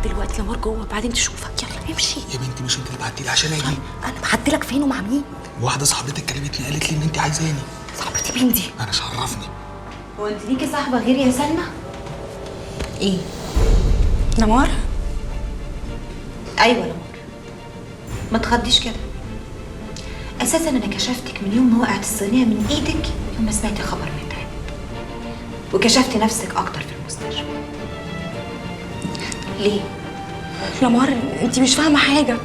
دلوقتي لمار جوه بعدين تشوفك. يلا امشي يا بنتي مش انت اللي بعتي لي عشان اجي؟ انا بعت لك فين ومع مين؟ واحده صاحبتك كلمتني قالت لي ان انت عايزاني. صاحبتي مين دي؟ انا مش عرفني. هو انت ليكي صاحبه غيري يا سلمى؟ ايه؟ نمار؟ ايوه نمار. ما تخضيش كده. اساسا انا كشفتك من يوم ما وقعت الصينيه من ايدك يوم ما سمعتي خبر متعب، وكشفتي نفسك اكتر في المستشفى. ليه؟ نمار انت مش فاهمه حاجه.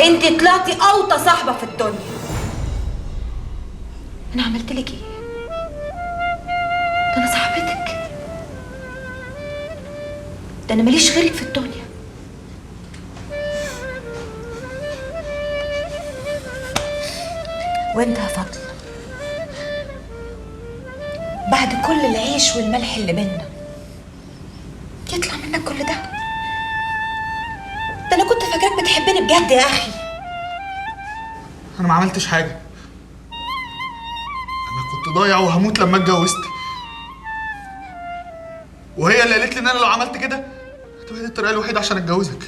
انت طلعتي اوطى صاحبه في الدنيا. انا عملت لك ايه؟ ده انا صاحبتك، ده انا ماليش غيرك في الدنيا. وانت يا فضل بعد كل العيش والملح اللي بينا يطلع منك كل ده؟ ده انا كنت فاكراك بتحبني بجد يا اخي. انا ما عملتش حاجه، انا كنت ضايع وهموت لما اتجوزت، وهي اللي قالت لي ان انا لو عملت كده هتبقى دي الطريقه الوحيده عشان اتجوزك.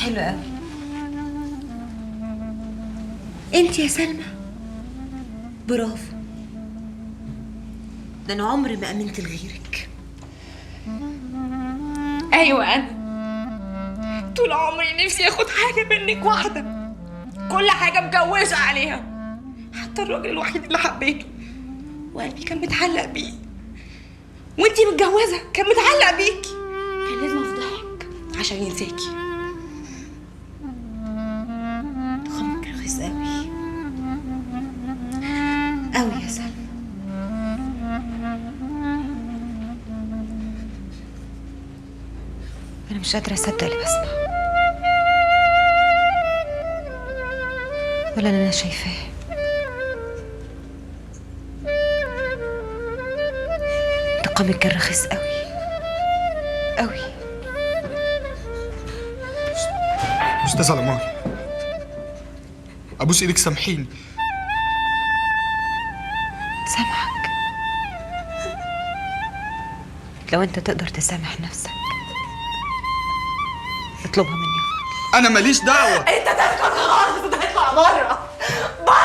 حلو قوي. انت يا سلمى برافو. ده انا عمري ما امنت لغيرك. ايوه انا طول عمري نفسي اخد حاجه منك واحده، كل حاجه مجوزه عليها، حتى الراجل الوحيد اللي حبيته وقلبي كان متعلق بيه، وانتي متجوزه كان متعلق بيكي، كان لازم افضحك عشان ينساكي. خمك رخيص قوي قوي يا سلمى. انا مش قادره اصدق اللي بسمعه ولا اللي انا شايفاه. انتقامك كان رخيص قوي قوي. استاذه لمار، ابوس ايدك سامحيني. سامحك؟ لو انت تقدر تسامح نفسك اطلبها مني يا فضل. انا ماليش دعوه. انت تسكت خالص، تطلع بره بره.